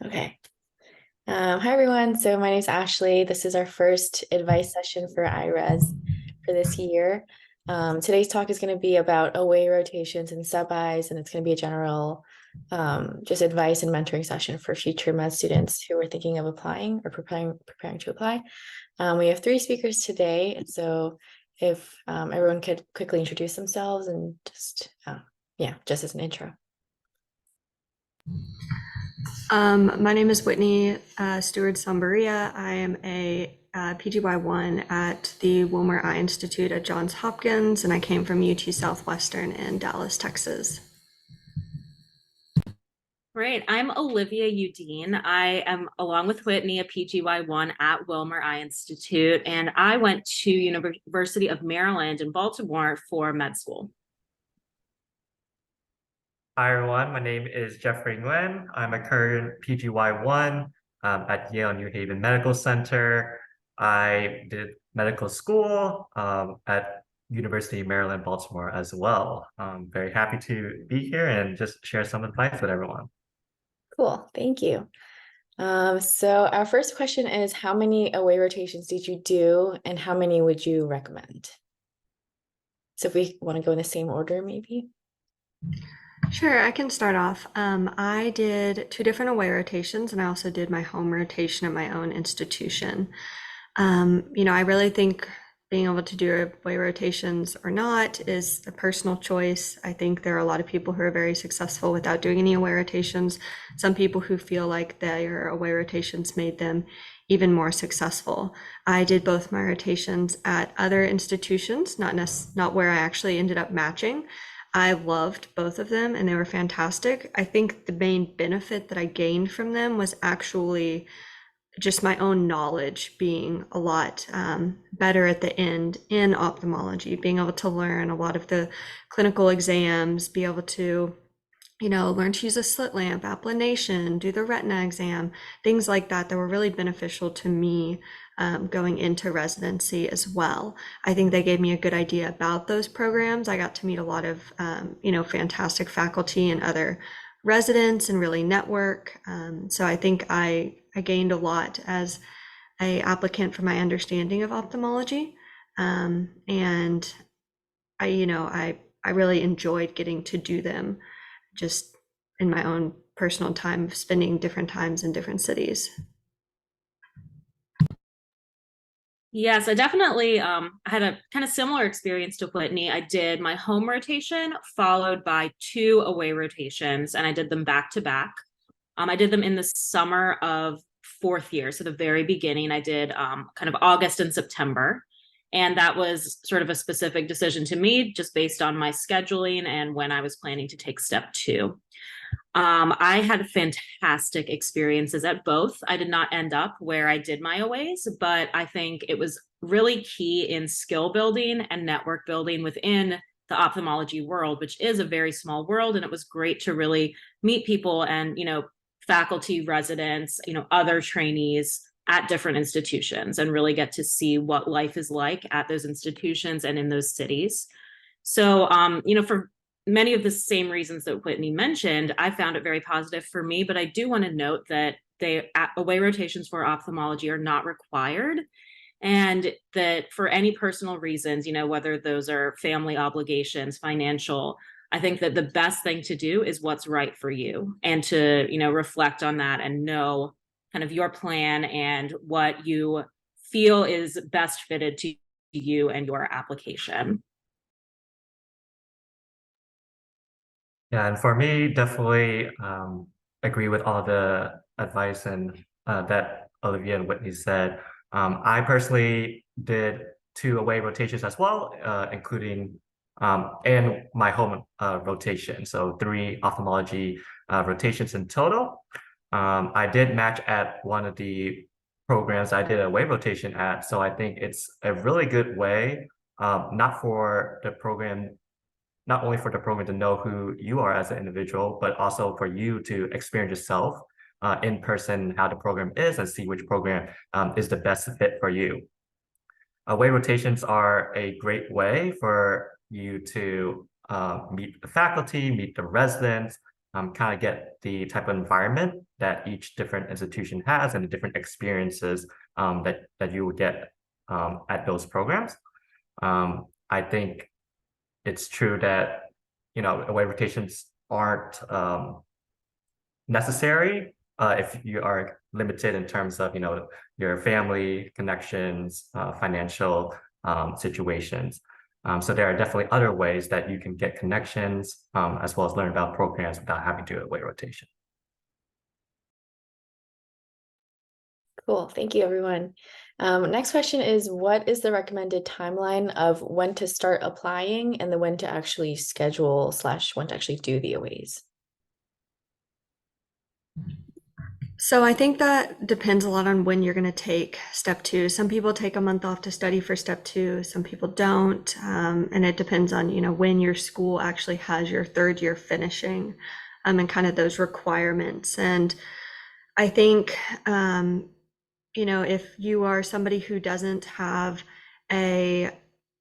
Okay. Hi, everyone. So my name is Ashley. This is our first advice session for EyeRes for this year. Today's talk is going to be about away rotations and sub-Eyes, and it's going to be a general just advice and mentoring session for future med students who are thinking of applying or preparing to apply. We have three speakers today, and so if everyone could quickly introduce themselves and just as an intro. My name is Whitney Stuard. I am a PGY1 at the Wilmer Eye Institute at Johns Hopkins, and I came from UT Southwestern in Dallas, Texas. Great. I'm Olivia Uddin. I am, along with Whitney, a PGY1 at Wilmer Eye Institute, and I went to University of Maryland in Baltimore for med school. Hi everyone, my name is Geoffrey Nguyen. I'm a current PGY1 at Yale New Haven Medical Center. I did medical school at University of Maryland, Baltimore as well. I'm very happy to be here and just share some advice with everyone. Cool, thank you. So our first question is, how many away rotations did you do and how many would you recommend? So if we want to go in the same order, maybe. Sure, I can start off. I did 2 different away rotations, and I also did my home rotation at my own institution. I really think being able to do away rotations or not is a personal choice. I think there are a lot of people who are very successful without doing any away rotations. Some people who feel like their away rotations made them even more successful. I did both my rotations at other institutions, not where I actually ended up matching. I loved both of them and they were fantastic. I think the main benefit that I gained from them was actually just my own knowledge being a lot better at the end in ophthalmology, being able to learn a lot of the clinical exams, be able to, learn to use a slit lamp, applanation, do the retina exam, things like that were really beneficial to me going into residency as well. I think they gave me a good idea about those programs. I got to meet a lot of, fantastic faculty and other residents and really network. So I think I gained a lot as a applicant for my understanding of ophthalmology. And I really enjoyed getting to do them just in my own personal time of spending different times in different cities. Yes, I definitely had a kind of similar experience to Whitney. I did my home rotation followed by 2 away rotations, and I did them back to back. I did them in the summer of 4th year. So the very beginning, I did kind of August and September. And that was sort of a specific decision to me, just based on my scheduling and when I was planning to take step 2. I had fantastic experiences at both. I did not end up where I did my OAs, but I think it was really key in skill building and network building within the ophthalmology world, which is a very small world. And it was great to really meet people and, faculty, residents, other trainees at different institutions and really get to see what life is like at those institutions and in those cities. So, for many of the same reasons that Whitney mentioned, I found it very positive for me, but I do want to note that away rotations for ophthalmology are not required. And that for any personal reasons, whether those are family obligations, financial, I think that the best thing to do is what's right for you and to, reflect on that and know kind of your plan and what you feel is best fitted to you and your application. Yeah, and for me, definitely agree with all the advice and that Olivia and Whitney said. I personally did 2 away rotations as well, including and my home rotation. So 3 ophthalmology rotations in total. I did match at one of the programs I did a away rotation at. So I think it's a really good way, not for the program, not only for the program to know who you are as an individual, but also for you to experience yourself in person, how the program is, and see which program is the best fit for you. Away rotations are a great way for you to meet the faculty, meet the residents, kind of get the type of environment that each different institution has and the different experiences that you would get at those programs. I think it's true that, away rotations aren't necessary if you are limited in terms of, your family connections, financial situations. So there are definitely other ways that you can get connections as well as learn about programs without having to do away rotation. Cool. Thank you, everyone. Next question is, what is the recommended timeline of when to start applying and then when to actually schedule / when to actually do the aways? So I think that depends a lot on when you're going to take step 2. Some people take a month off to study for step 2. Some people don't. And it depends on, when your school actually has your 3rd year finishing and kind of those requirements. And I think, if you are somebody who doesn't have a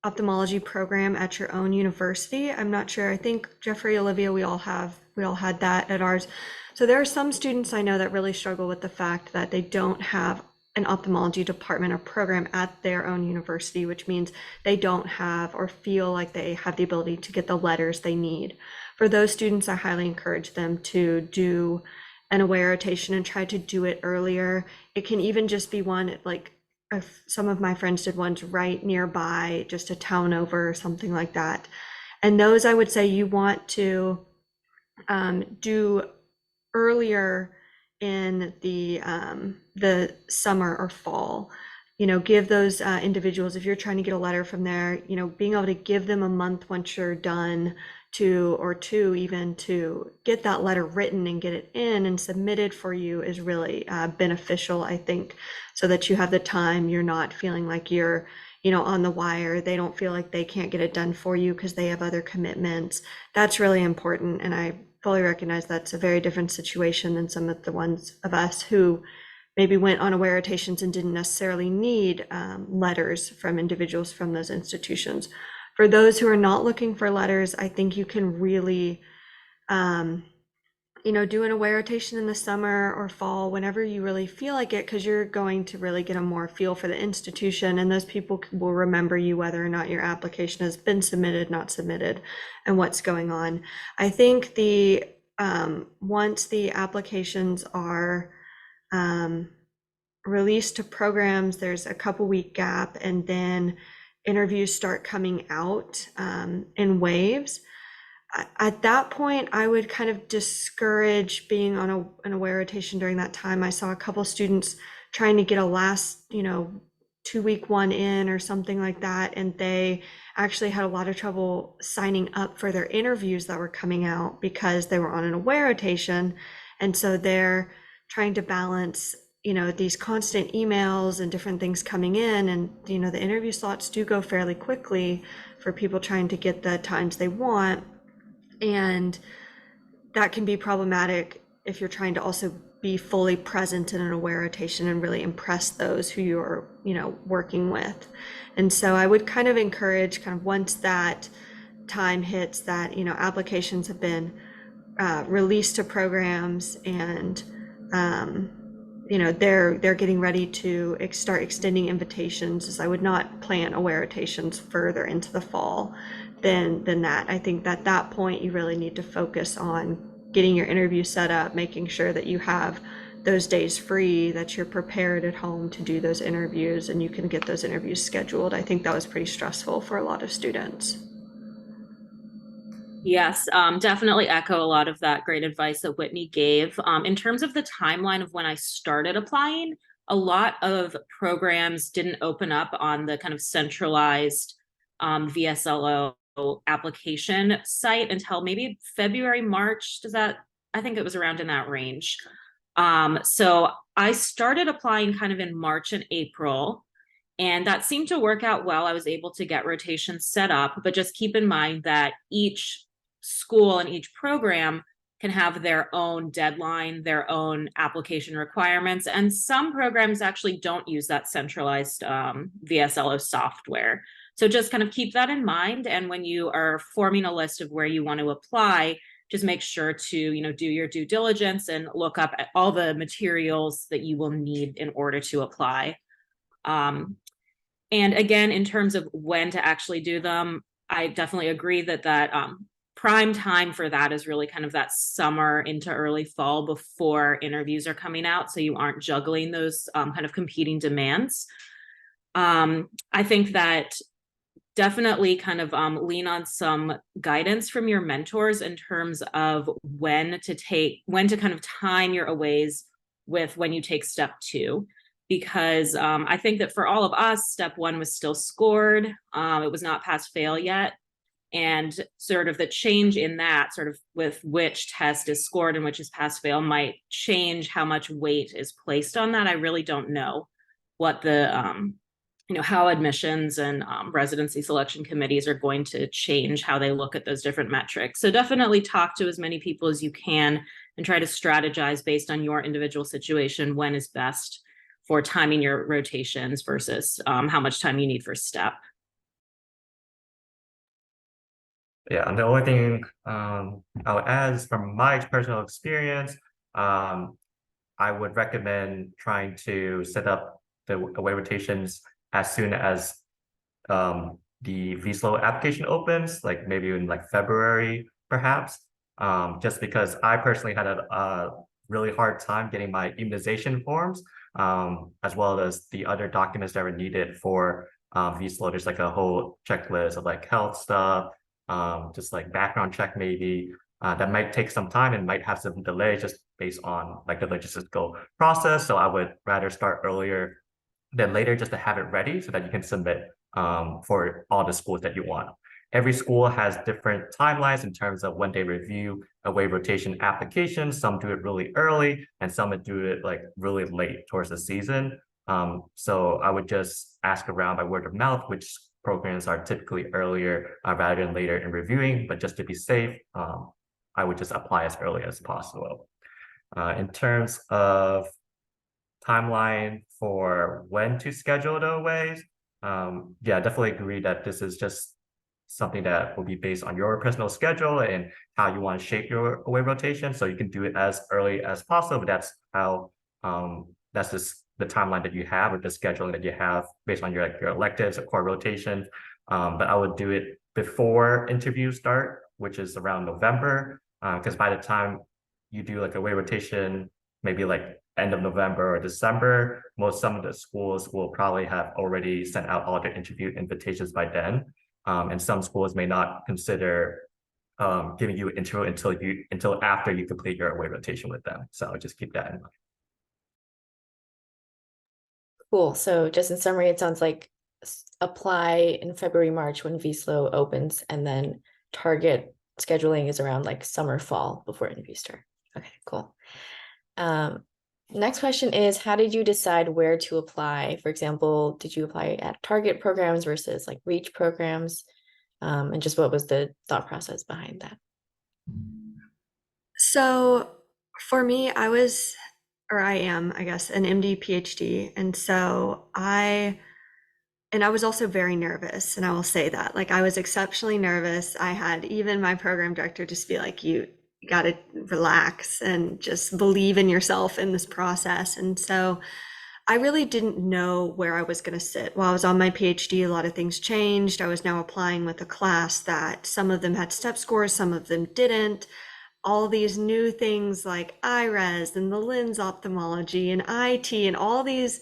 ophthalmology program at your own university, I'm not sure. I think Geoffrey, Olivia, we all had that at ours. So there are some students I know that really struggle with the fact that they don't have an ophthalmology department or program at their own university, which means they don't have or feel like they have the ability to get the letters they need. For those students, I highly encourage them to do an away rotation and try to do it earlier. It can even just be one, like some of my friends did ones right nearby, just a town over or something like that. And those I would say you want to do earlier in the summer or fall. Give those individuals, if you're trying to get a letter from there, being able to give them a month once you're done or two even to get that letter written and get it in and submitted for you is really beneficial, I think, so that you have the time. You're not feeling like you're on the wire. They don't feel like they can't get it done for you because they have other commitments. That's really important, and I fully recognize that's a very different situation than some of the ones of us who maybe went on away rotations and didn't necessarily need letters from individuals from those institutions. For those who are not looking for letters, I think you can really, do an away rotation in the summer or fall, whenever you really feel like it, because you're going to really get a more feel for the institution, and those people will remember you whether or not your application has been submitted, not submitted, and what's going on. I think once the applications are released to programs, there's a couple-week gap, and then interviews start coming out in waves. At that point, I would kind of discourage being on an away rotation during that time. I saw a couple students trying to get a last, 2-week one in or something like that, and they actually had a lot of trouble signing up for their interviews that were coming out because they were on an away rotation. And so they're trying to balance, these constant emails and different things coming in, and, the interview slots do go fairly quickly for people trying to get the times they want. And that can be problematic if you're trying to also be fully present in an away rotation and really impress those who you're, working with. And so I would kind of encourage, once that time hits that, applications have been released to programs and, they're getting ready to start extending invitations, as I would not plan away rotations further into the fall than that. I think at that point you really need to focus on getting your interview set up, making sure that you have those days free, that you're prepared at home to do those interviews, and you can get those interviews scheduled. I think that was pretty stressful for a lot of students. Yes, definitely echo a lot of that great advice that Whitney gave. In terms of the timeline of when I started applying, a lot of programs didn't open up on the kind of centralized VSLO application site until maybe February, March. I think it was around in that range. So I started applying kind of in March and April, and that seemed to work out well. I was able to get rotations set up, but just keep in mind that each school and each program can have their own deadline, their own application requirements, and some programs actually don't use that centralized VSLO software. So just kind of keep that in mind. And when you are forming a list of where you want to apply, just make sure to, do your due diligence and look up at all the materials that you will need in order to apply. And again, in terms of when to actually do them, I definitely agree that prime time for that is really kind of that summer into early fall before interviews are coming out, so you aren't juggling those kind of competing demands. I think that definitely kind of lean on some guidance from your mentors in terms of when to kind of time your aways with when you take step 2. Because I think that for all of us, step 1 was still scored. It was not pass fail yet. And sort of the change in that, sort of with which test is scored and which is pass fail, might change how much weight is placed on that. I really don't know what the how admissions and residency selection committees are going to change how they look at those different metrics. So definitely talk to as many people as you can and try to strategize based on your individual situation when is best for timing your rotations versus how much time you need for step. Yeah, and the only thing I'll add is from my personal experience, I would recommend trying to set up the away rotations as soon as the VSLO application opens, like maybe in like February, perhaps. Just because I personally had a really hard time getting my immunization forms, as well as the other documents that were needed for VSLO. There's like a whole checklist of like health stuff, just like background check maybe. That might take some time and might have some delay just based on like the logistical process. So I would rather start earlier than later just to have it ready so that you can submit for all the schools that you want. Every school has different timelines in terms of when they review away rotation applications. Some do it really early and some do it like really late towards the season. So I would just ask around by word of mouth which programs are typically earlier rather than later in reviewing, but just to be safe, I would just apply as early as possible. In terms of timeline for when to schedule the aways, yeah, definitely agree that this is just something that will be based on your personal schedule and how you want to shape your away rotation. So you can do it as early as possible, but that's how that's just the timeline that you have or the scheduling that you have based on your electives or core rotation. But I would do it before interviews start, which is around November, because by the time you do like away rotation, maybe like end of November or December, some of the schools will probably have already sent out all their interview invitations by then. And some schools may not consider giving you an intro until after you complete your away rotation with them. So just keep that in mind. Cool. So just in summary, it sounds like apply in February, March when VSLO opens, and then target scheduling is around like summer, fall before interviews start. Okay, cool. Next question is, how did you decide where to apply? For example, did you apply at target programs versus like reach programs? And just what was the thought process behind that? So for me, I am, I guess, an MD PhD. And so I was also very nervous, and I will say that. Like, I was exceptionally nervous. I had even my program director just be like, you got to relax and just believe in yourself in this process. And so I really didn't know where I was going to sit. While I was on my PhD, a lot of things changed. I was now applying with a class that some of them had step scores, some of them didn't. All these new things like EyeRes and the lens ophthalmology and IT and all these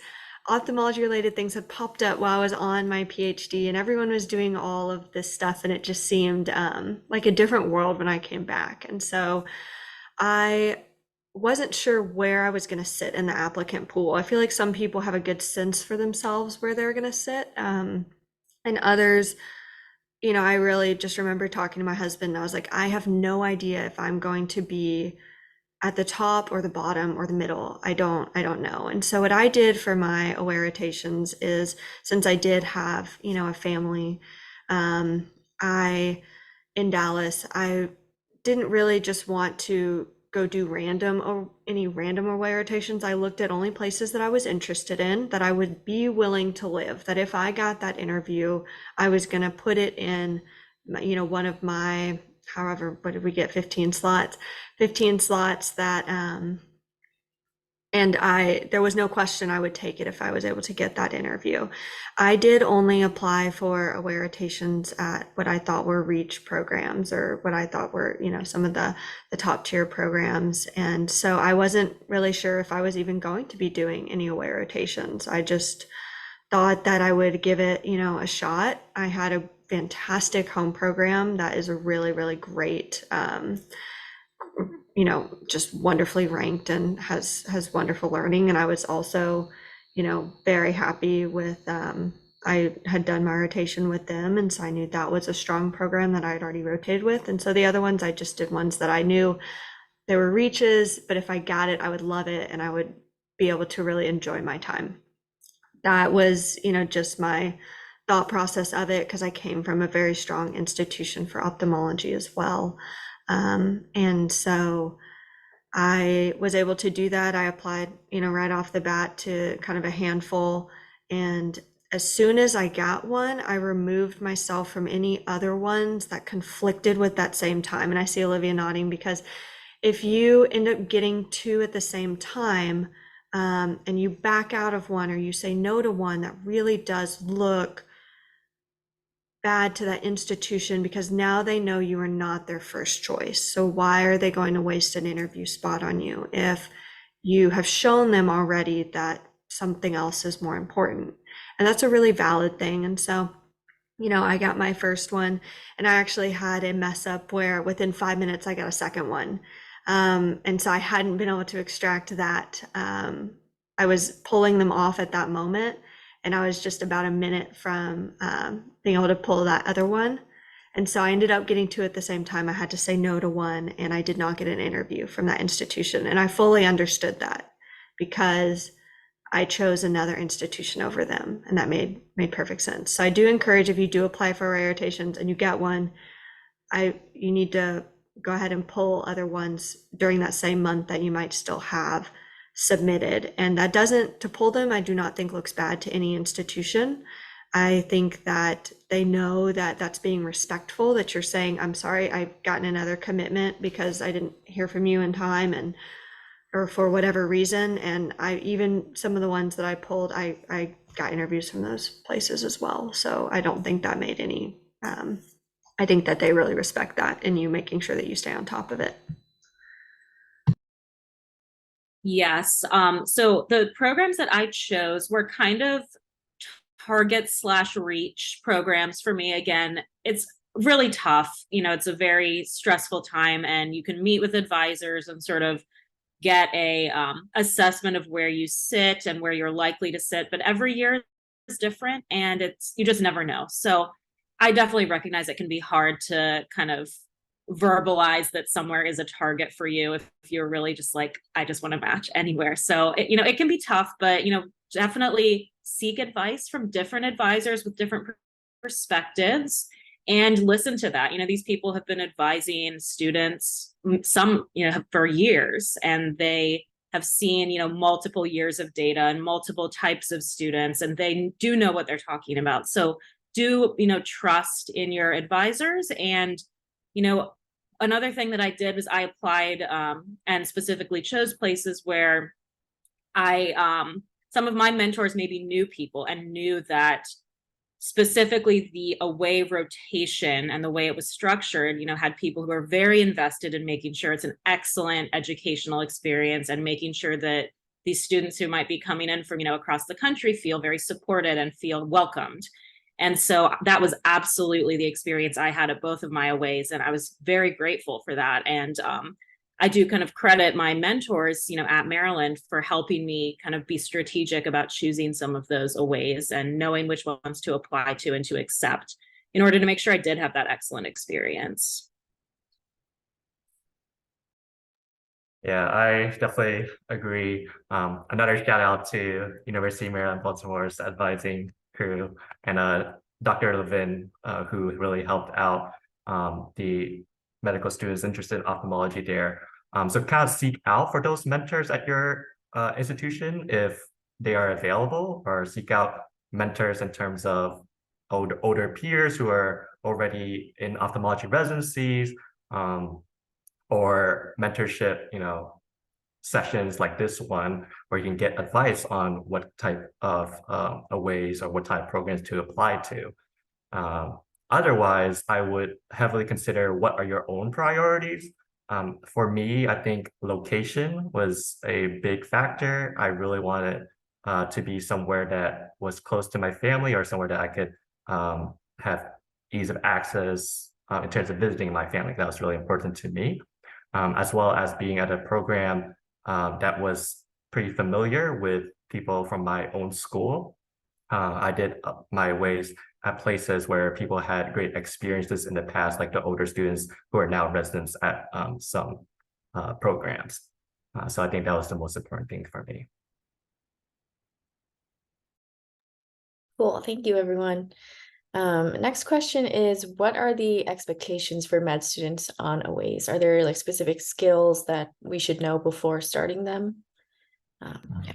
ophthalmology related things had popped up while I was on my PhD, and everyone was doing all of this stuff, and it just seemed like a different world when I came back. And so I wasn't sure where I was going to sit in the applicant pool. I feel like some people have a good sense for themselves where they're going to sit, and others, I really just remember talking to my husband, and I was like, I have no idea if I'm going to be at the top or the bottom or the middle. I don't know. And so what I did for my away rotations is, since I did have, a family, in Dallas, I didn't really just want to go do any random away rotations. I looked at only places that I was interested in, that I would be willing to live, that if I got that interview, I was going to put it in, one of my however, what did we get, 15 slots? 15 slots that, and there was no question I would take it if I was able to get that interview. I did only apply for away rotations at what I thought were reach programs, or what I thought were, some of the top tier programs. And so I wasn't really sure if I was even going to be doing any away rotations. I just thought that I would give it, a shot. I had a fantastic home program that is a really, really great, just wonderfully ranked and has wonderful learning. And I was also, very happy with, I had done my rotation with them. And so I knew that was a strong program that I had already rotated with. And so the other ones, I just did ones that I knew they were reaches, but if I got it, I would love it. And I would be able to really enjoy my time. That was, just my thought process of it, because I came from a very strong institution for ophthalmology as well. And so I was able to do that. I applied, right off the bat to kind of a handful. And as soon as I got one, I removed myself from any other ones that conflicted with that same time. And I see Olivia nodding, because if you end up getting two at the same time, and you back out of one, or you say no to one, that really does look bad to that institution, because now they know you are not their first choice. So why are they going to waste an interview spot on you if you have shown them already that something else is more important? And that's a really valid thing. And so, I got my first one, and I actually had a mess up where within 5 minutes I got a second one. And so I hadn't been able to extract that. I was pulling them off at that moment, and I was just about a minute from being able to pull that other one. And so I ended up getting two at the same time. I had to say no to one, and I did not get an interview from that institution. And I fully understood that, because I chose another institution over them, and that made perfect sense. So I do encourage, if you do apply for away rotations and you get one, you need to go ahead and pull other ones during that same month that you might still have submitted. And that doesn't, to pull them, I do not think looks bad to any institution. I think that they know that that's being respectful, that you're saying, I'm sorry, I've gotten another commitment because I didn't hear from you in time, or for whatever reason. And even some of the ones that I pulled, I got interviews from those places as well. So I don't think that made any, I think that they really respect that, and you making sure that you stay on top of it. Yes. So the programs that I chose were kind of target/reach programs for me. Again, it's really tough. It's a very stressful time, and you can meet with advisors and sort of get a assessment of where you sit and where you're likely to sit. But every year is different, and you just never know. So I definitely recognize it can be hard to kind of verbalize that somewhere is a target for you if you're really just like, I just want to match anywhere. So it can be tough, but definitely seek advice from different advisors with different perspectives, and listen to that. These people have been advising students, some for years, and they have seen multiple years of data and multiple types of students, and they do know what they're talking about. So do trust in your advisors. And another thing that I did was I applied and specifically chose places where some of my mentors maybe knew people and knew that specifically the away rotation and the way it was structured, had people who are very invested in making sure it's an excellent educational experience, and making sure that these students who might be coming in from across the country feel very supported and feel welcomed. And so that was absolutely the experience I had at both of my aways. And I was very grateful for that. And I do kind of credit my mentors, at Maryland, for helping me kind of be strategic about choosing some of those aways and knowing which ones to apply to and to accept in order to make sure I did have that excellent experience. Yeah, I definitely agree. Another shout out to University of Maryland, Baltimore's advising crew, and Dr. Levin, who really helped out the medical students interested in ophthalmology there. So kind of seek out for those mentors at your institution if they are available, or seek out mentors in terms of older peers who are already in ophthalmology residencies, or mentorship, sessions like this one, where you can get advice on what type of ways or what type of programs to apply to. Otherwise, I would heavily consider what are your own priorities. For me, I think location was a big factor. I really wanted to be somewhere that was close to my family or somewhere that I could have ease of access in terms of visiting my family. That was really important to me, as well as being at a program that was pretty familiar with people from my own school. I did my ways at places where people had great experiences in the past, like the older students who are now residents at some programs. So I think that was the most important thing for me. Cool. Thank you, everyone. Next question is, what are the expectations for med students on OAs? Are there like specific skills that we should know before starting them? Yeah.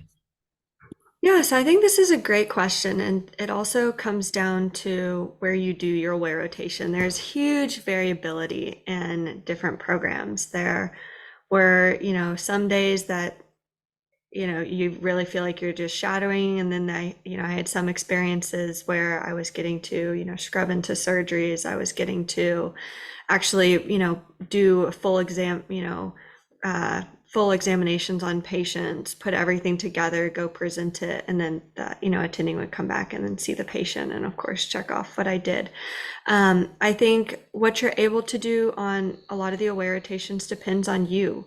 Yes, I think this is a great question, and it also comes down to where you do your away rotation. There's huge variability in different programs. There were, some days that, you really feel like you're just shadowing, and then I had some experiences where I was getting to, scrub into surgeries. I was getting to actually, do a full exam, full examinations on patients, put everything together, go present it, and then attending would come back and then see the patient and of course check off what I did. I think what you're able to do on a lot of the away rotations depends on you.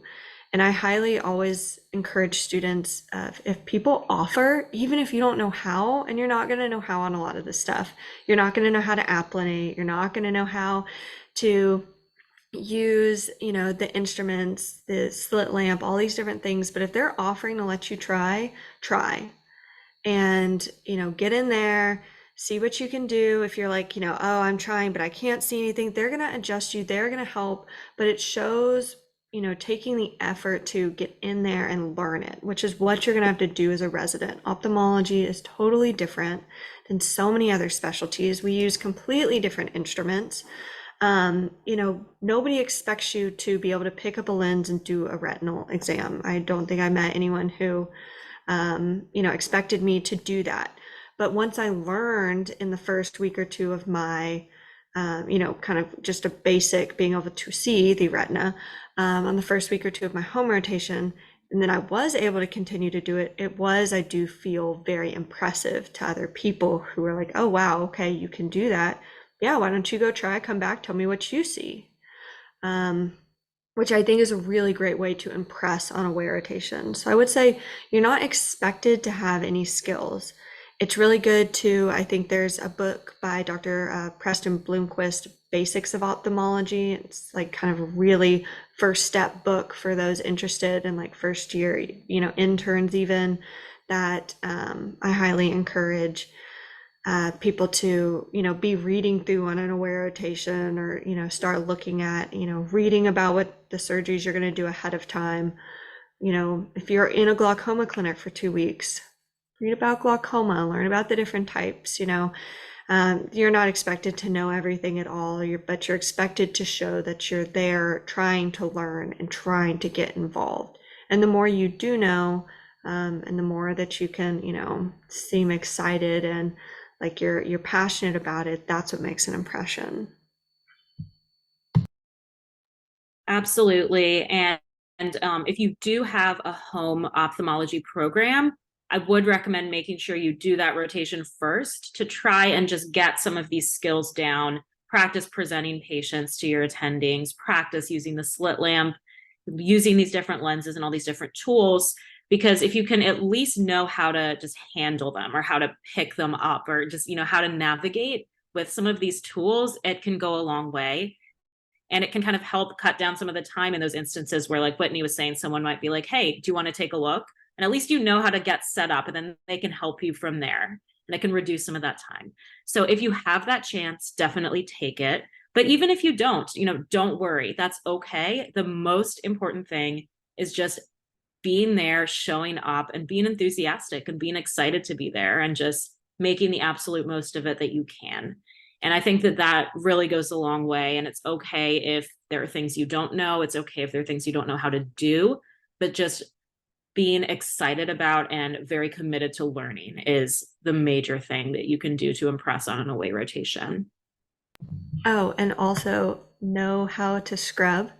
And I highly always encourage students, if people offer, even if you don't know how, and you're not going to know how on a lot of this stuff, you're not going to know how to applanate, you're not going to know how to use the instruments, the slit lamp, all these different things, but if they're offering to let you try and get in there, see what you can do. If you're like, oh, I'm trying but I can't see anything, they're going to adjust you, they're going to help. But it shows taking the effort to get in there and learn it, which is what you're going to have to do as a resident. Ophthalmology is totally different than so many other specialties. We use completely different instruments. Nobody expects you to be able to pick up a lens and do a retinal exam. I don't think I met anyone who, expected me to do that. But once I learned in the first week or two of my, kind of just a basic being able to see the retina, on the first week or two of my home rotation, and then I was able to continue to do it, I do feel very impressive to other people who are like, oh, wow, okay, you can do that. Yeah, why don't you go try, come back, tell me what you see. Which I think is a really great way to impress on away rotation. So I would say you're not expected to have any skills. It's really good to, I think there's a book by Dr. Preston Bloomquist, Basics of Ophthalmology. It's like kind of a really first step book for those interested in like first year, interns even, that I highly encourage people to, be reading through on an away rotation, or, start looking at, reading about what the surgeries you're going to do ahead of time. If you're in a glaucoma clinic for 2 weeks, read about glaucoma, learn about the different types. You're not expected to know everything at all, but you're expected to show that you're there trying to learn and trying to get involved. And the more you do know, and the more that you can, seem excited and like you're passionate about it, that's what makes an impression. Absolutely. And if you do have a home ophthalmology program, I would recommend making sure you do that rotation first to try and just get some of these skills down, practice presenting patients to your attendings, practice using the slit lamp, using these different lenses and all these different tools. Because if you can at least know how to just handle them or how to pick them up or just, how to navigate with some of these tools, it can go a long way. And it can kind of help cut down some of the time in those instances where, like Whitney was saying, someone might be like, hey, do you want to take a look? And at least you know how to get set up, and then they can help you from there. And it can reduce some of that time. So if you have that chance, definitely take it. But even if you don't, don't worry. That's okay. The most important thing is just being there, showing up, and being enthusiastic and being excited to be there and just making the absolute most of it that you can. And I think that that really goes a long way. And it's okay if there are things you don't know. It's okay if there are things you don't know how to do, but just being excited about and very committed to learning is the major thing that you can do to impress on an away rotation. Oh, and also know how to scrub.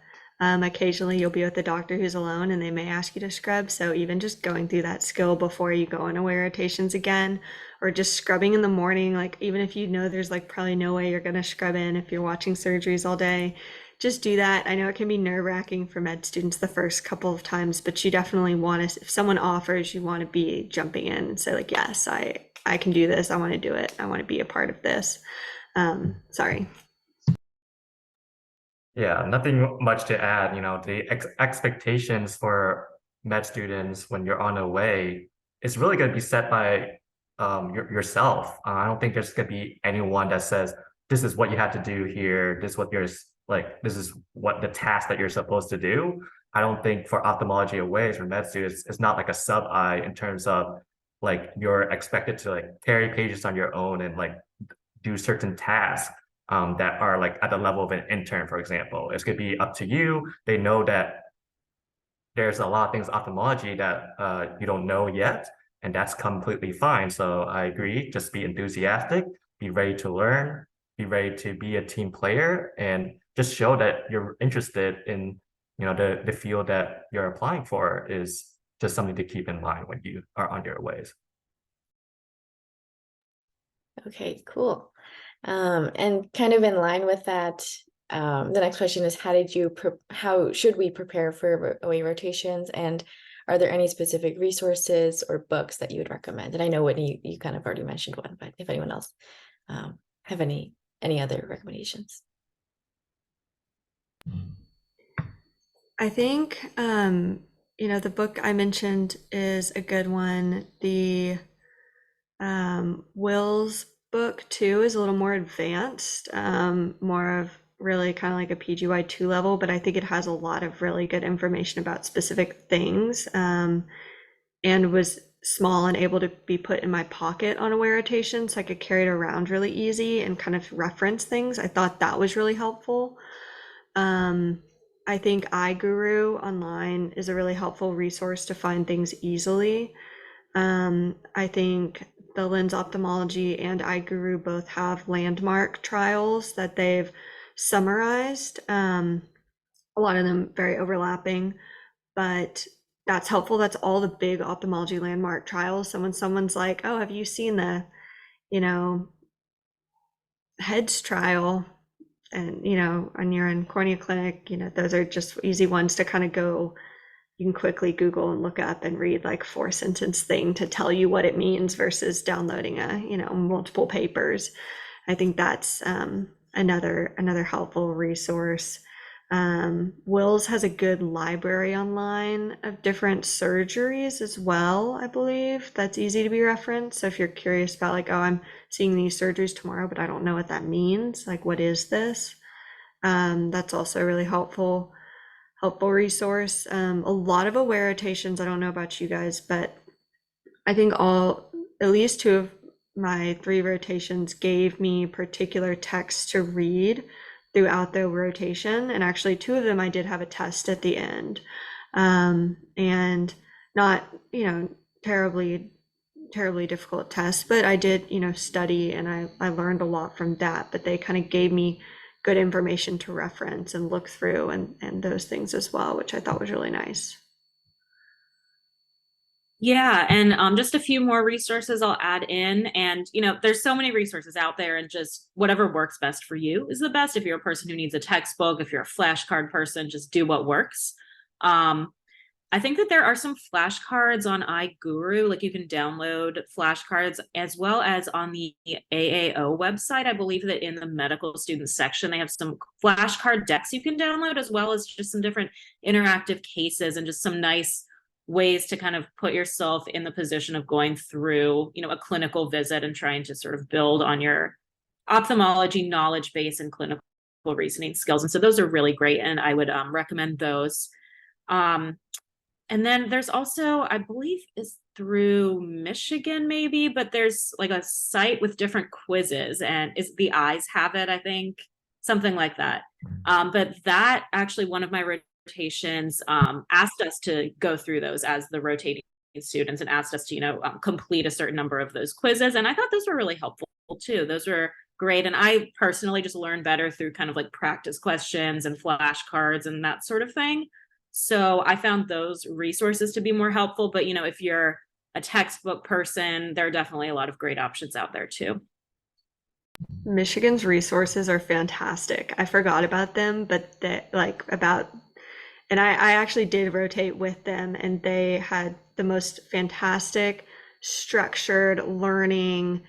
Occasionally you'll be with the doctor who's alone and they may ask you to scrub. So even just going through that skill before you go on away rotations again, or just scrubbing in the morning, like even if you know there's like probably no way you're going to scrub in if you're watching surgeries all day, just do that. I know it can be nerve-wracking for med students the first couple of times, but you definitely want to, if someone offers, you want to be jumping in and say like, yes, I can do this. I want to do it. I want to be a part of this. Sorry. Yeah, nothing much to add. You know, the expectations for med students when you're on the way is really going to be set by yourself. I don't think there's going to be anyone that says, this is what you have to do here. This is what you're like, this is what the task that you're supposed to do. I don't think for ophthalmology aways for med students, it's not like a sub-eye in terms of like you're expected to like carry pages on your own and like do certain tasks that are like at the level of an intern, for example. It's going to be up to you. They know that there's a lot of things ophthalmology that you don't know yet, and that's completely fine. So I agree, just be enthusiastic, be ready to learn, be ready to be a team player, and just show that you're interested in, you know, the field that you're applying for is just something to keep in mind when you are on your ways. Okay, cool. And kind of in line with that, the next question is how should we prepare for away rotations, and are there any specific resources or books that you would recommend? And I know Whitney, you kind of already mentioned one, but if anyone else have any other recommendations. I think, you know, the book I mentioned is a good one. The Will's book too is a little more advanced, more of really kind of like a PGY2 level, but I think it has a lot of really good information about specific things, and was small and able to be put in my pocket on away rotation, so I could carry it around really easy and kind of reference things. I thought that was really helpful. I think iGuru online is a really helpful resource to find things easily. I think the Lens Ophthalmology and iGuru both have landmark trials that they've summarized. A lot of them very overlapping, but that's helpful. That's all the big ophthalmology landmark trials. So when someone's like, oh, have you seen the, you know, HEADS trial? And, you know, and you're in cornea clinic, you know, those are just easy ones to kind of go, you can quickly Google and look up and read like 4-sentence thing to tell you what it means versus downloading you know, multiple papers. I think that's another helpful resource. Will's has a good library online of different surgeries as well, I believe. That's easy to be referenced. So if you're curious about like, oh, I'm seeing these surgeries tomorrow, but I don't know what that means, like what is this? That's also a really helpful resource. A lot of away rotations, I don't know about you guys, but I think at least 2 of my 3 rotations gave me particular texts to read throughout the rotation, and actually 2 of them I did have a test at the end, and not, you know, terribly difficult tests, but I did, you know, study and I learned a lot from that. But they kind of gave me good information to reference and look through and those things as well, which I thought was really nice. Yeah, and just a few more resources I'll add in. And, you know, there's so many resources out there, and just whatever works best for you is the best. If you're a person who needs a textbook, if you're a flashcard person, just do what works. I think that there are some flashcards on iGuru, like you can download flashcards, as well as on the AAO website. I believe that in the medical students section, they have some flashcard decks you can download, as well as just some different interactive cases and just some nice ways to kind of put yourself in the position of going through, you know, a clinical visit and trying to sort of build on your ophthalmology knowledge base and clinical reasoning skills. And so those are really great, and I would recommend those. And then there's also, I believe, is through Michigan maybe, but there's like a site with different quizzes, and is the Eyes have it, I think, something like that. But that actually, one of my rotations asked us to go through those as the rotating students, and asked us to, complete a certain number of those quizzes. And I thought those were really helpful too. Those were great. And I personally just learned better through kind of like practice questions and flashcards and that sort of thing. So I found those resources to be more helpful. But, if you're a textbook person, there are definitely a lot of great options out there too. Michigan's resources are fantastic. I forgot about them, but and I actually did rotate with them, and they had the most fantastic structured learning,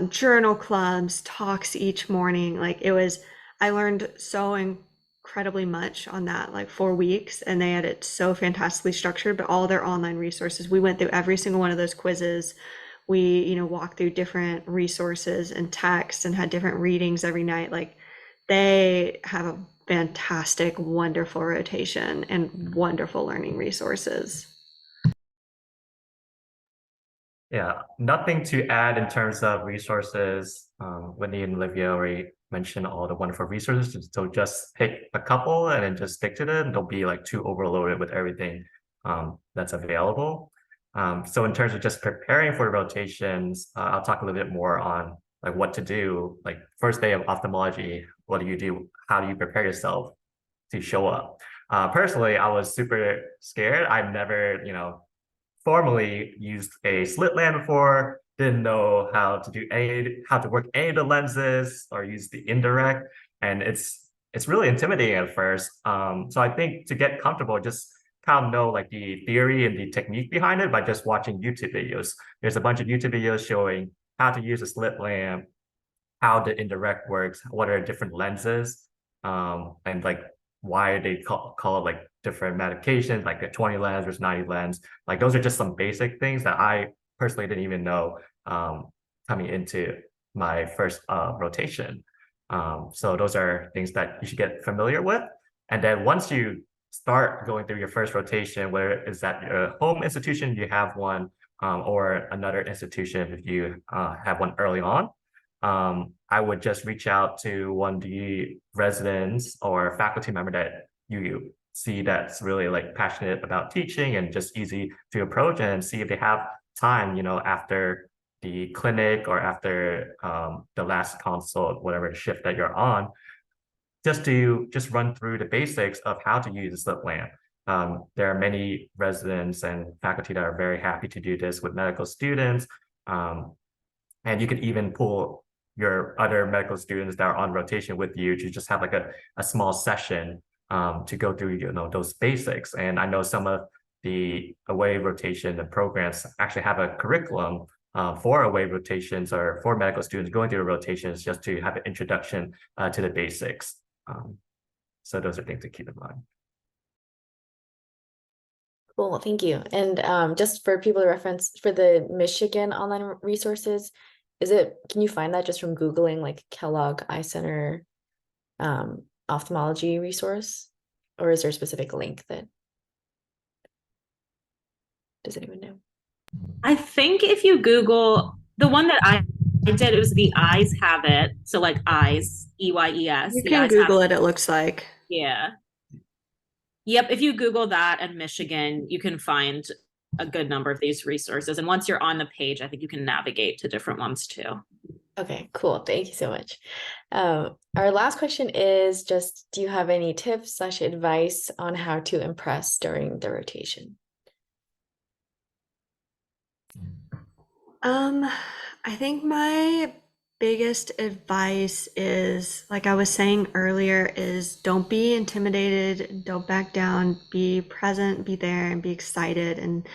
journal clubs, talks each morning. I learned so incredibly much on that, like 4 weeks, and they had it so fantastically structured, but all their online resources, we went through every single one of those quizzes. We, walked through different resources and texts and had different readings every night. Like, they have a fantastic, wonderful rotation and wonderful learning resources. Yeah, nothing to add in terms of resources. Whitney and Olivia already mentioned all the wonderful resources. So just pick a couple and then just stick to them. Don't be like too overloaded with everything that's available. So in terms of just preparing for rotations, I'll talk a little bit more on like what to do. Like first day of ophthalmology, what do you do? How do you prepare yourself to show up? Personally, I was super scared. I've never, formally used a slit lamp before, didn't know how to work any of the lenses or use the indirect. And it's really intimidating at first. So I think to get comfortable, just kind of know like the theory and the technique behind it by just watching YouTube videos. There's a bunch of YouTube videos showing how to use a slit lamp, how the indirect works, what are different lenses, and like why they call it like different medications, like the 20 lens versus 90 lens. Like those are just some basic things that I personally didn't even know coming into my first rotation. So those are things that you should get familiar with. And then once you start going through your first rotation, whether it's at your home institution, you have one, or another institution if you have one early on, I would just reach out to one of the residents or faculty member that you see that's really like passionate about teaching and just easy to approach, and see if they have time, after the clinic or after the last consult, whatever shift that you're on, just run through the basics of how to use a slit lamp. There are many residents and faculty that are very happy to do this with medical students. And you could even pull your other medical students that are on rotation with you to just have like a small session to go through, those basics. And I know some of the away rotation and programs actually have a curriculum for away rotations or for medical students going through the rotations, just to have an introduction to the basics. So those are things to keep in mind. Cool, thank you. And just for people to reference, for the Michigan online resources, can you find that just from Googling like Kellogg Eye Center ophthalmology resource? Or is there a specific link that, does anyone know? I think if you Google the one that I did, it was the Eyes Have It. So like Eyes, EYES. You The can Eyes Google Have it looks like. Yeah. Yep. If you Google that and Michigan, you can find a good number of these resources. And once you're on the page, I think you can navigate to different ones too. Okay, cool. Thank you so much. Our last question is just, do you have any tips/advice on how to impress during the rotation? I think my biggest advice is, like I was saying earlier, is don't be intimidated, don't back down, be present, be there, and be excited, and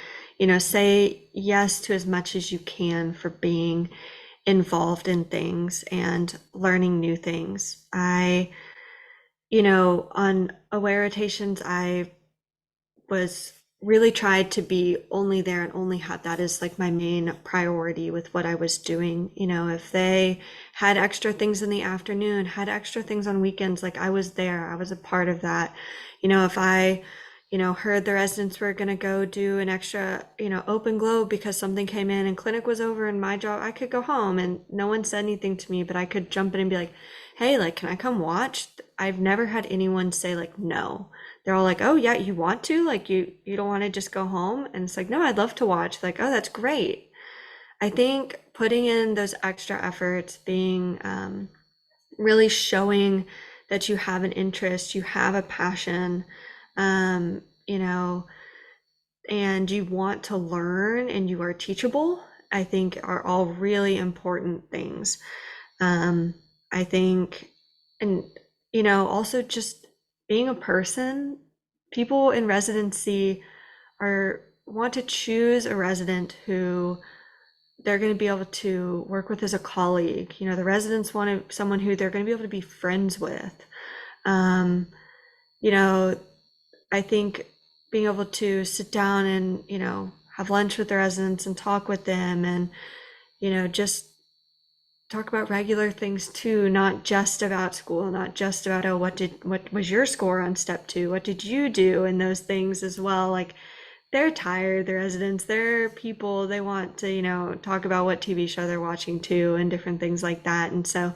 say yes to as much as you can for being involved in things and learning new things. On away rotations, I was really tried to be only there and only had that as like my main priority with what I was doing. You know, if they had extra things in the afternoon, had extra things on weekends, like I was there, I was a part of that. You know, if I, heard the residents were going to go do an extra, open globe because something came in and clinic was over and my job, I could go home and no one said anything to me, but I could jump in and be like, hey, like, can I come watch? I've never had anyone say like, no. They're all like, oh yeah, you want to? Like you don't want to just go home? And it's like, no, I'd love to watch. Like, oh, that's great. I think putting in those extra efforts, being really showing that you have an interest, you have a passion, um, you know, and you want to learn and you are teachable, I think are all really important things. I think, and also just being a person, people in residency are want to choose a resident who they're going to be able to work with as a colleague. The residents want someone who they're going to be able to be friends with. Um, you know, I think being able to sit down and, have lunch with the residents and talk with them and, just talk about regular things too, not just about school, not just about, oh, what was your score on step 2? What did you do? And those things as well. Like they're tired, the residents, they're people, they want to, talk about what TV show they're watching too and different things like that. And so,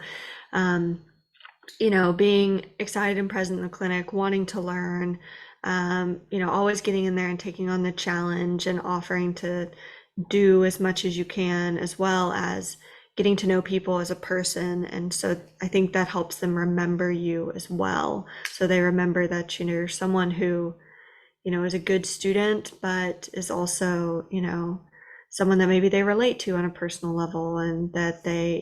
um, being excited and present in the clinic, wanting to learn, always getting in there and taking on the challenge and offering to do as much as you can, as well as getting to know people as a person. And so I think that helps them remember you as well. So they remember that, you're someone who, is a good student, but is also, someone that maybe they relate to on a personal level and that they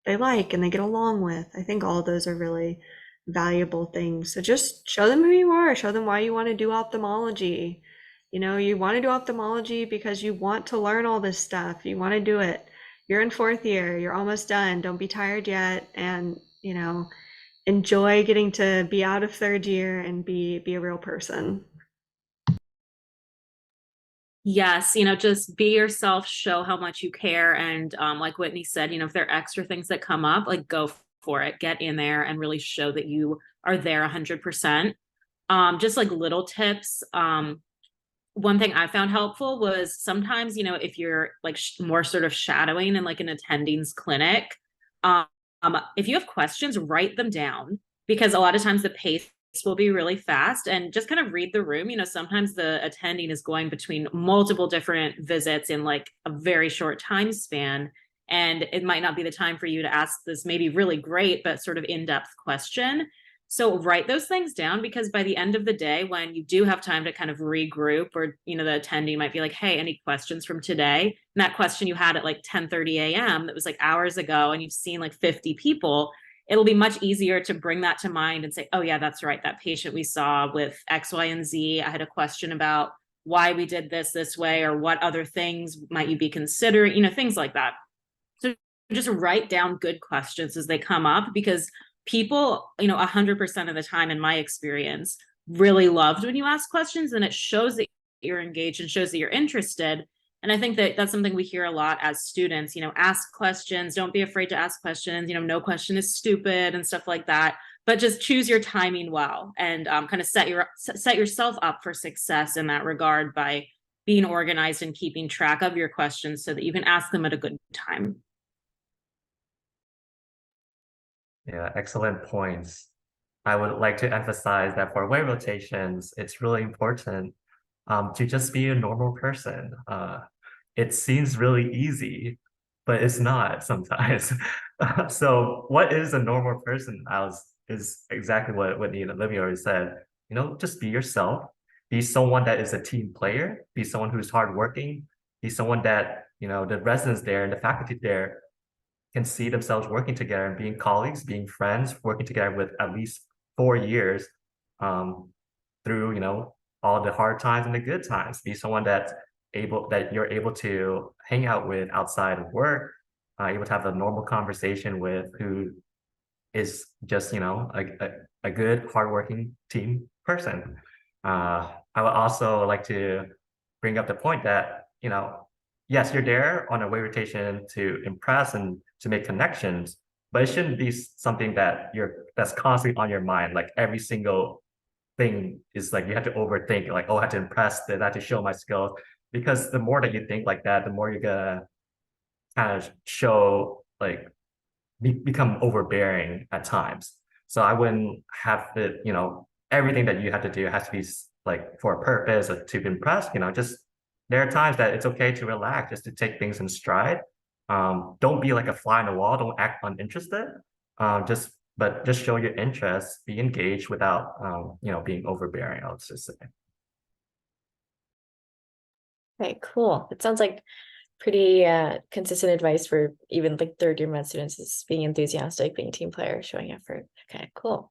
like and they get along with. I think all of those are really valuable things. So just show them who you are, show them why you want to do ophthalmology. You want to do ophthalmology because you want to learn all this stuff. You want to do it. You're in 4th year, you're almost done. Don't be tired yet. And, enjoy getting to be out of 3rd year and be a real person. Yes, just be yourself, show how much you care. And like Whitney said, if there are extra things that come up, like go for it, get in there and really show that you are there 100%. Just like little tips. One thing I found helpful was sometimes, if you're like more sort of shadowing in like an attending's clinic, if you have questions, write them down because a lot of times the pace will be really fast and just kind of read the room. Sometimes the attending is going between multiple different visits in like a very short time span. And it might not be the time for you to ask this maybe really great, but sort of in-depth question. So write those things down because by the end of the day, when you do have time to kind of regroup or, the attendee might be like, hey, any questions from today? And that question you had at like 10:30 a.m. that was like hours ago and you've seen like 50 people, it'll be much easier to bring that to mind and say, oh yeah, that's right. That patient we saw with X, Y, and Z. I had a question about why we did this way, or what other things might you be considering, things like that. So just write down good questions as they come up because people, 100% of the time in my experience, really loved when you ask questions and it shows that you're engaged and shows that you're interested. And I think that that's something we hear a lot as students, ask questions, don't be afraid to ask questions, no question is stupid and stuff like that, but just choose your timing well and kind of set yourself up for success in that regard by being organized and keeping track of your questions so that you can ask them at a good time. Yeah, excellent points. I would like to emphasize that for away rotations, it's really important to just be a normal person. It seems really easy, but it's not sometimes. So what is a normal person is exactly what Whitney and Olivia already said. Just be yourself, be someone that is a team player, be someone who's hardworking, be someone that, the residents there and the faculty there can see themselves working together and being colleagues, being friends, working together with at least 4 years through, all the hard times and the good times. Be someone that you're able to hang out with outside of work, able to have a normal conversation with who is just, a good, hardworking team person. I would also like to bring up the point that, yes, you're there on a way rotation to impress and to make connections, but it shouldn't be something that's constantly on your mind. Like every single thing is like you have to overthink, like, oh, I have to impress, that I have to show my skills. Because the more that you think like that, the more you're gonna kind of show like become overbearing at times. So I wouldn't have it, everything that you have to do has to be like for a purpose or to impress, just there are times that it's okay to relax, just to take things in stride. Don't be like a fly on the wall, don't act uninterested. But just show your interest, be engaged without being overbearing, I would just say. Okay, cool. It sounds like pretty consistent advice for even like third year med students is being enthusiastic, being a team player, showing effort. Okay, cool.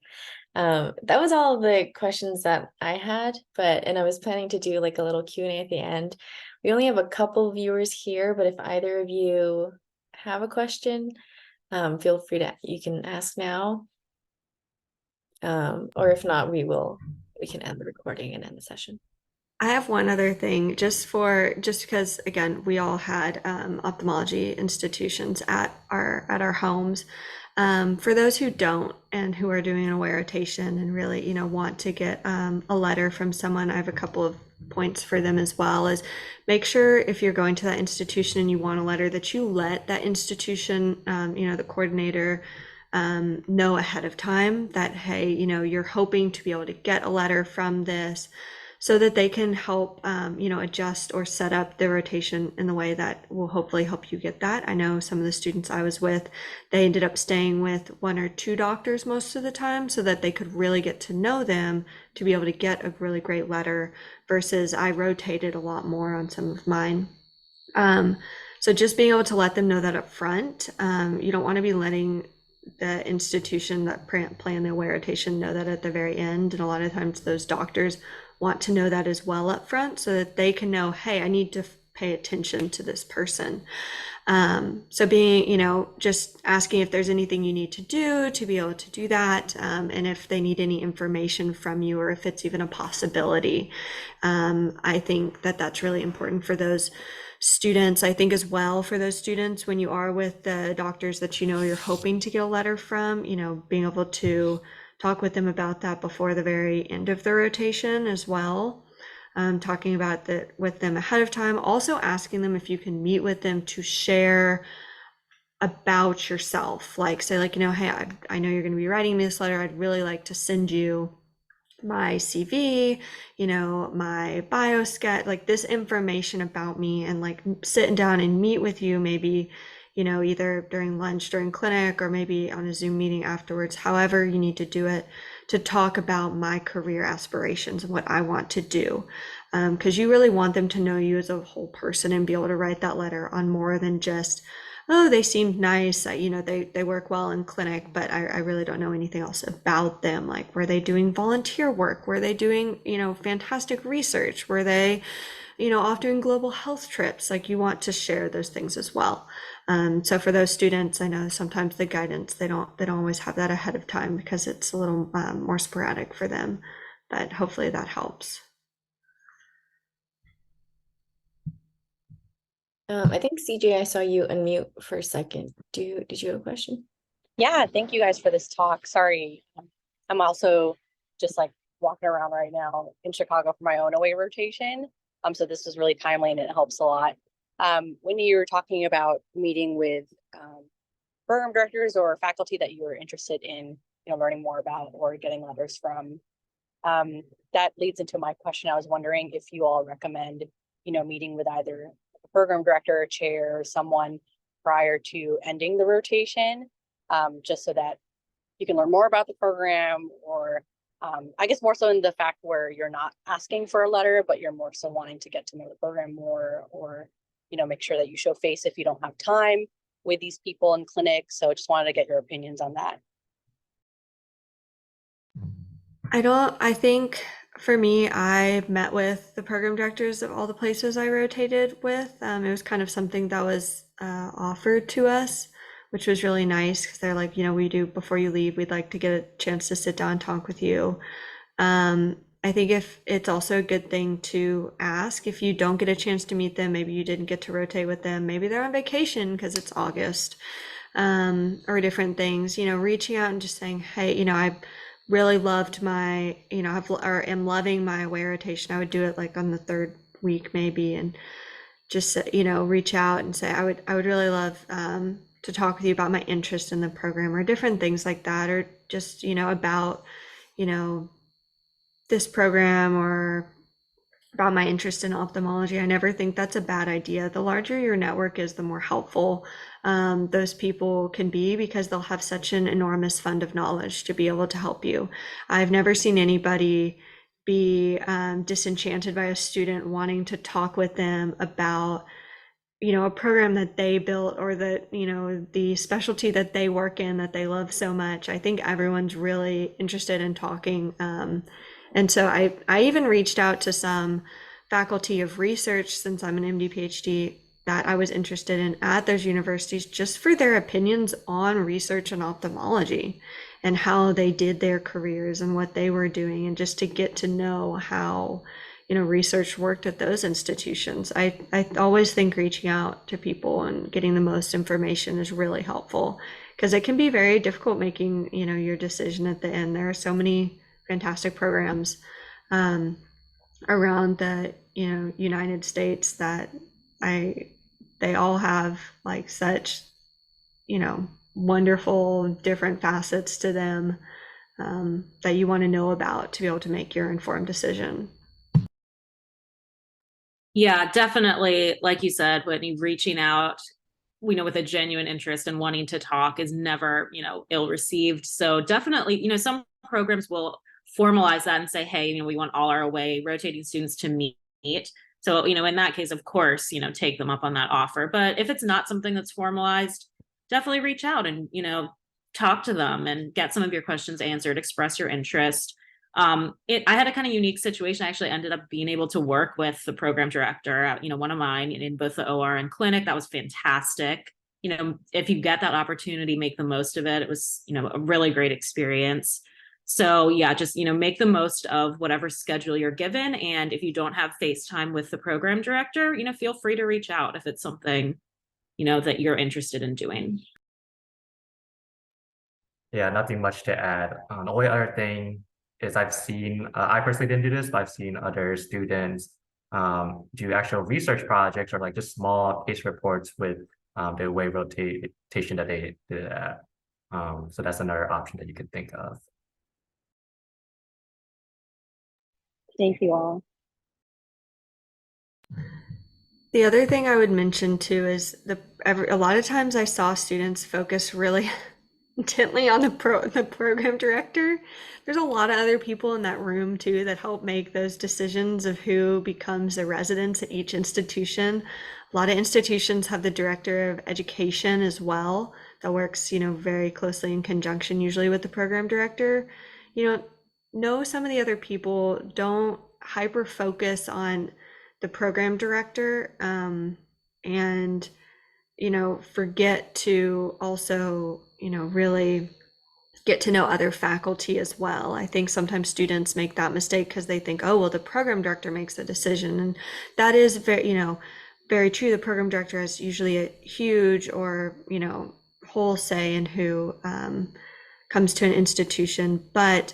That was all the questions that I had, and I was planning to do like a little Q&A at the end. We only have a couple viewers here, but if either of you have a question, feel free you can ask now. Or if not, we can end the recording and end the session. I have one other thing, just because again we all had ophthalmology institutions at our homes. For those who don't and who are doing an away rotation and really want to get a letter from someone, I have a couple of points for them as well. Is make sure if you're going to that institution and you want a letter that you let that institution, the coordinator, know ahead of time that, hey, you're hoping to be able to get a letter from this, so that they can help, adjust or set up the rotation in the way that will hopefully help you get that. I know some of the students I was with, they ended up staying with one or two doctors most of the time so that they could really get to know them to be able to get a really great letter, versus I rotated a lot more on some of mine. So just being able to let them know that up front. You don't want to be letting the institution that plan the away rotation know that at the very end. And a lot of times those doctors want to know that as well up front so that they can know, hey, I need to pay attention to this person. So being, just asking if there's anything you need to do to be able to do that, and if they need any information from you or if it's even a possibility. I think that that's really important for those students. I think as well for those students, when you are with the doctors that you're hoping to get a letter from, being able to talk with them about that before the very end of the rotation as well. Talking about that with them ahead of time, also asking them if you can meet with them to share about yourself, like say like, hey, I know you're going to be writing me this letter. I'd really like to send you my CV, my bio sketch, like this information about me, and like sitting down and meet with you, maybe either during lunch, during clinic, or maybe on a Zoom meeting afterwards, however you need to do it, to talk about my career aspirations and what I want to do. Because you really want them to know you as a whole person and be able to write that letter on more than just, oh, they seemed nice, they work well in clinic, but I really don't know anything else about them. Like, were they doing volunteer work? Were they doing, fantastic research? Were they, off doing global health trips? Like, you want to share those things as well. So for those students, I know sometimes the guidance, they don't always have that ahead of time because it's a little more sporadic for them, but hopefully that helps. I think CJ, I saw you unmute for a second. Did you have a question? Yeah, thank you guys for this talk. Sorry, I'm also just like walking around right now in Chicago for my own away rotation. So this was really timely and it helps a lot. When you were talking about meeting with program directors or faculty that you were interested in, learning more about or getting letters from, that leads into my question. I was wondering if you all recommend, meeting with either a program director, or chair, or someone prior to ending the rotation, just so that you can learn more about the program, or I guess more so in the fact where you're not asking for a letter, but you're more so wanting to get to know the program more, or make sure that you show face if you don't have time with these people in clinic. So just wanted to get your opinions on that. I think for me, I met with the program directors of all the places I rotated with. It was kind of something that was offered to us, which was really nice because they're like, we do, before you leave, we'd like to get a chance to sit down and talk with you. I think if it's also a good thing to ask if you don't get a chance to meet them, maybe you didn't get to rotate with them, maybe they're on vacation because it's August, or different things, reaching out and just saying, hey, I really loved my, or am loving my away rotation. I would do it like on the third week maybe, and just, reach out and say, I would really love to talk with you about my interest in the program or different things like that, or just, about, this program or about my interest in ophthalmology. I never think that's a bad idea. The larger your network is, the more helpful those people can be, because they'll have such an enormous fund of knowledge to be able to help you. I've never seen anybody be disenchanted by a student wanting to talk with them about a program that they built, or that the specialty that they work in that they love so much. I think everyone's really interested in talking, and so I even reached out to some faculty of research, since I'm an MD PhD, that I was interested in at those universities, just for their opinions on research and ophthalmology and how they did their careers and what they were doing, and just to get to know how research worked at those institutions. I always think reaching out to people and getting the most information is really helpful, because it can be very difficult making your decision at the end. There are so many fantastic programs around the United States that they all have like such wonderful different facets to them that you want to know about to be able to make your informed decision. Yeah, definitely. Like you said, Whitney, reaching out, with a genuine interest and wanting to talk is never, ill received. So definitely, some programs will formalize that and say, hey, we want all our away rotating students to meet. So, in that case, of course, take them up on that offer. But if it's not something that's formalized, definitely reach out and, talk to them and get some of your questions answered, express your interest. I had a kind of unique situation. I actually ended up being able to work with the program director, one of mine, in both the OR and clinic. That was fantastic. If you get that opportunity, make the most of it. It was, a really great experience. So yeah, just, make the most of whatever schedule you're given. And if you don't have FaceTime with the program director, feel free to reach out if it's something, that you're interested in doing. Yeah, nothing much to add. The only other thing is I've seen, I personally didn't do this, but I've seen other students do actual research projects or like just small case reports with the way rotation that they did at. So that's another option that you could think of. Thank you all. The other thing I would mention too is a lot of times I saw students focus really intently on the program director. There's a lot of other people in that room too that help make those decisions of who becomes the residents at each institution. A lot of institutions have the director of education as well that works, very closely in conjunction usually with the program director. Know some of the other people. Don't hyper focus on the program director, and forget to also really get to know other faculty as well. I think sometimes students make that mistake because they think, oh well, the program director makes the decision, and that is very true. The program director has usually a huge or whole say in who comes to an institution, but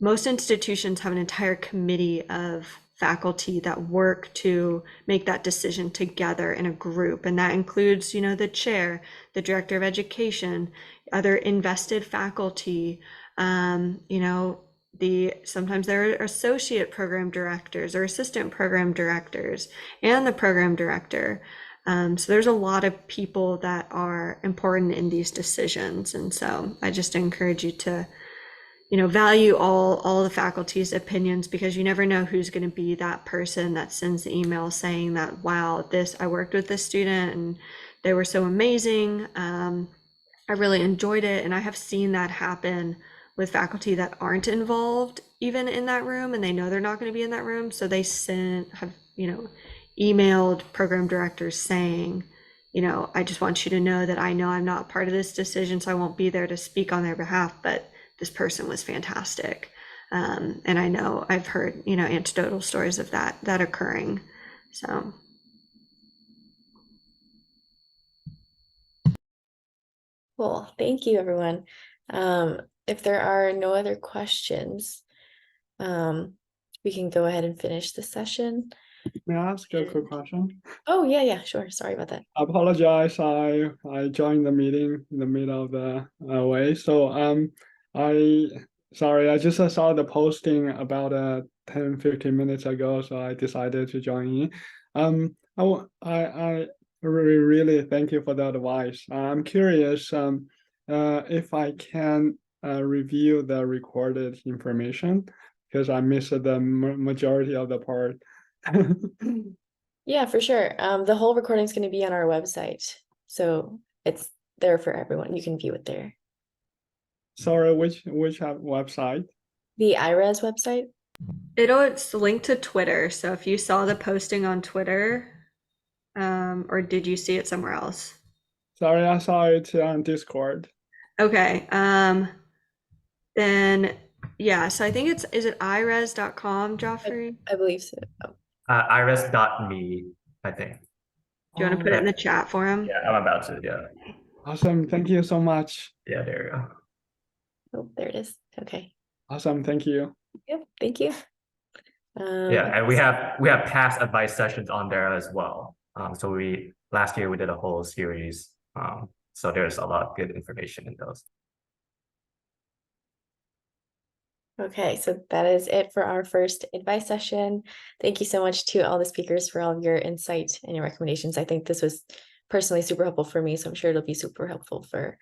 most institutions have an entire committee of faculty that work to make that decision together in a group, and that includes the chair, the director of education, other invested faculty, sometimes there are associate program directors or assistant program directors and the program director. So there's a lot of people that are important in these decisions, and so I just encourage you to value all the faculty's opinions, because you never know who's going to be that person that sends the email saying that, wow, I worked with this student and they were so amazing. I really enjoyed it. And I have seen that happen with faculty that aren't involved even in that room, and they know they're not going to be in that room. So they have emailed program directors saying, I just want you to know that I know I'm not part of this decision, so I won't be there to speak on their behalf, but this person was fantastic. And I know I've heard, anecdotal stories of that occurring. So. Cool. Thank you, everyone. If there are no other questions, we can go ahead and finish the session. May I ask a quick question? Oh, yeah, sure. Sorry about that. I apologize. I joined the meeting in the middle of the way. So I just saw the posting about 10-15 minutes ago, so I decided to join in. I really thank you for the advice. I'm curious if I can review the recorded information because I missed the majority of the part. Yeah, for sure. The whole recording is going to be on our website, so it's there for everyone. You can view it there. Sorry, which website? The EyeRes website. It's linked to Twitter. So if you saw the posting on Twitter, or did you see it somewhere else? Sorry, I saw it on Discord. Okay. Then yeah, so I think is it EyeRes.com, Geoffrey? I believe so. iris.me, I think. Do you want to put it in the chat for him? Yeah, I'm about to, yeah. Awesome. Thank you so much. Yeah, there you go. Oh, there it is. Okay. Awesome. Thank you. Yep. Thank you. Yeah, and we have past advice sessions on there as well. So last year we did a whole series. So there's a lot of good information in those. Okay, so that is it for our first advice session. Thank you so much to all the speakers for all of your insight and your recommendations. I think this was personally super helpful for me, so I'm sure it'll be super helpful for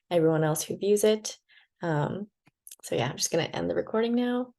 everyone else who views it. So yeah, I'm just gonna end the recording now.